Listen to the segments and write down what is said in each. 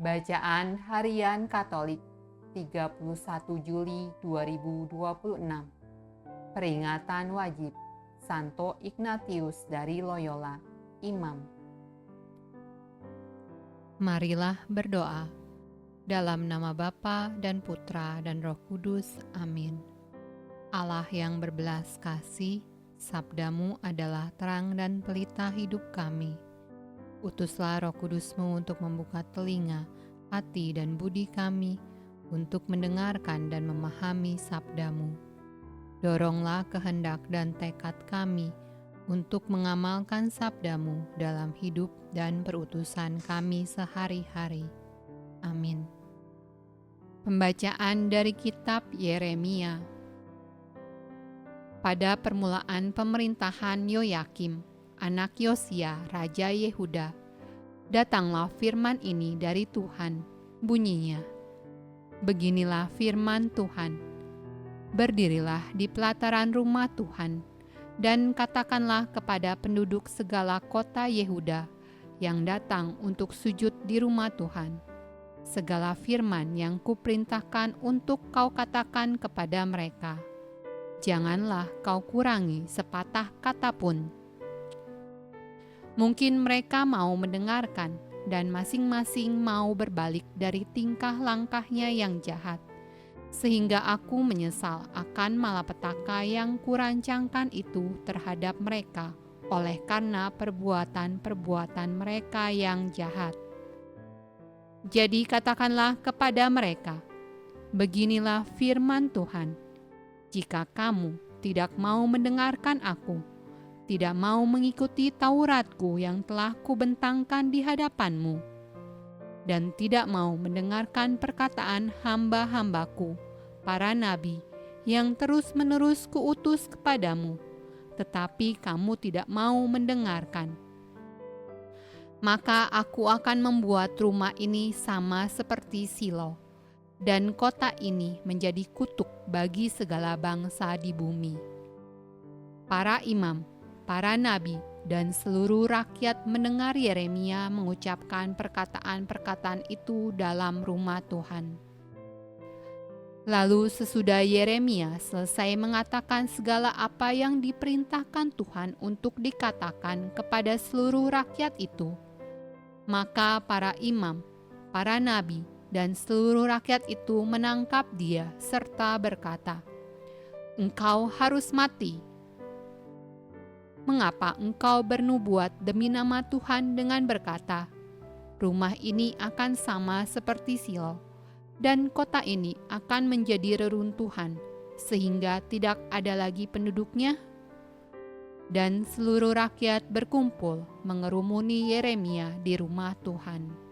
Bacaan Harian Katolik 31 Juli 2026. Peringatan wajib Santo Ignatius dari Loyola, Imam. Marilah berdoa. Dalam nama Bapa dan Putra dan Roh Kudus. Amin. Allah yang berbelas kasih, sabdamu adalah terang dan pelita hidup kami. Utuslah Roh Kudus-Mu untuk membuka telinga, hati dan budi kami, untuk mendengarkan dan memahami sabdamu. Doronglah kehendak dan tekad kami, untuk mengamalkan sabdamu dalam hidup dan perutusan kami sehari-hari. Amin. Pembacaan dari kitab Yeremia. Pada permulaan pemerintahan Yoyakim, anak Yosia, Raja Yehuda, datanglah firman ini dari Tuhan, bunyinya. Beginilah firman Tuhan, berdirilah di pelataran rumah Tuhan, dan katakanlah kepada penduduk segala kota Yehuda yang datang untuk sujud di rumah Tuhan, segala firman yang kuperintahkan untuk kau katakan kepada mereka. Janganlah kau kurangi sepatah kata pun. Mungkin mereka mau mendengarkan dan masing-masing mau berbalik dari tingkah langkahnya yang jahat, sehingga aku menyesal akan malapetaka yang kurancangkan itu terhadap mereka oleh karena perbuatan-perbuatan mereka yang jahat. Jadi katakanlah kepada mereka, beginilah firman Tuhan, jika kamu tidak mau mendengarkan aku, tidak mau mengikuti Tauratku yang telah kubentangkan di hadapanmu, dan tidak mau mendengarkan perkataan hamba-hambaku, para nabi, yang terus-menerus kuutus kepadamu, tetapi kamu tidak mau mendengarkan, maka aku akan membuat rumah ini sama seperti Silo, dan kota ini menjadi kutuk bagi segala bangsa di bumi. Para imam, para nabi, dan seluruh rakyat mendengar Yeremia mengucapkan perkataan-perkataan itu dalam rumah Tuhan. Lalu sesudah Yeremia selesai mengatakan segala apa yang diperintahkan Tuhan untuk dikatakan kepada seluruh rakyat itu, maka para imam, para nabi, dan seluruh rakyat itu menangkap dia serta berkata, "Engkau harus mati. Mengapa engkau bernubuat demi nama Tuhan dengan berkata, rumah ini akan sama seperti Silo, dan kota ini akan menjadi reruntuhan, sehingga tidak ada lagi penduduknya?" Dan seluruh rakyat berkumpul mengerumuni Yeremia di rumah Tuhan.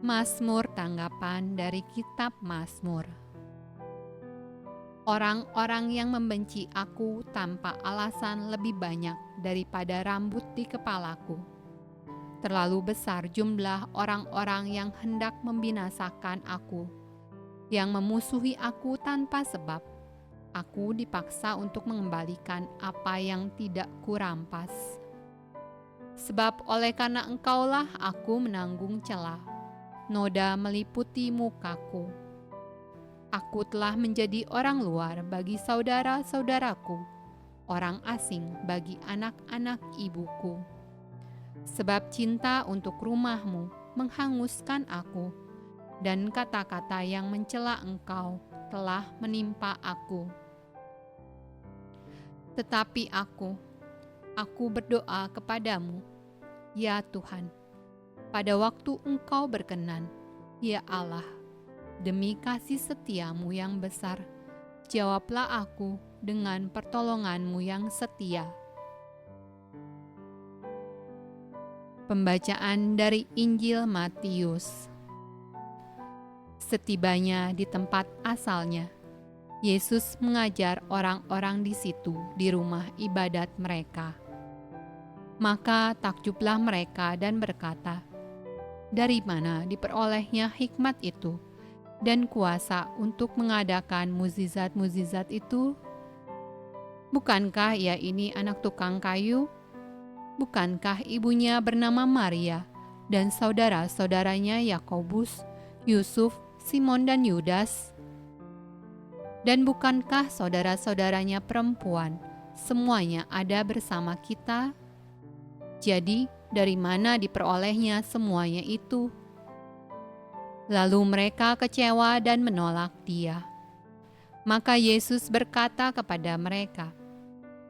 Mazmur tanggapan dari kitab Mazmur. Orang-orang yang membenci aku tanpa alasan lebih banyak daripada rambut di kepalaku. Terlalu besar jumlah orang-orang yang hendak membinasakan aku, yang memusuhi aku tanpa sebab. Aku dipaksa untuk mengembalikan apa yang tidak kurampas. Sebab oleh karena engkaulah aku menanggung celah, noda meliputi mukaku. Aku telah menjadi orang luar bagi saudara-saudaraku, orang asing bagi anak-anak ibuku. Sebab cinta untuk rumahmu menghanguskan aku, dan kata-kata yang mencela engkau telah menimpa aku. Tetapi aku berdoa kepadamu, ya Tuhan, pada waktu engkau berkenan, ya Allah, demi kasih setiamu yang besar, jawablah aku dengan pertolonganmu yang setia. Pembacaan dari Injil Matius. Setibanya di tempat asalnya, Yesus mengajar orang-orang di situ di rumah ibadat mereka. Maka takjublah mereka dan berkata, "Dari mana diperolehnya hikmat itu dan kuasa untuk mengadakan mukjizat-mukjizat itu? Bukankah ia ini anak tukang kayu? Bukankah ibunya bernama Maria dan saudara-saudaranya Yakobus, Yusuf, Simon dan Yudas? Dan bukankah saudara-saudaranya perempuan semuanya ada bersama kita? Jadi, dari mana diperolehnya semuanya itu?" Lalu mereka kecewa dan menolak Dia. Maka Yesus berkata kepada mereka,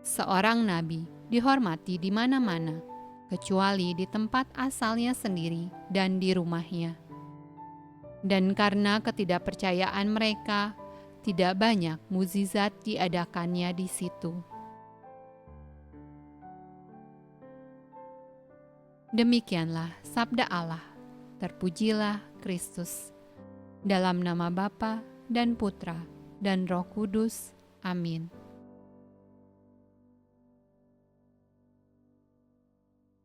"Seorang nabi dihormati di mana-mana, kecuali di tempat asalnya sendiri dan di rumahnya." Dan karena ketidakpercayaan mereka, tidak banyak mukjizat diadakannya di situ. Demikianlah sabda Allah. Terpujilah Kristus. Dalam nama Bapa dan Putra dan Roh Kudus. Amin.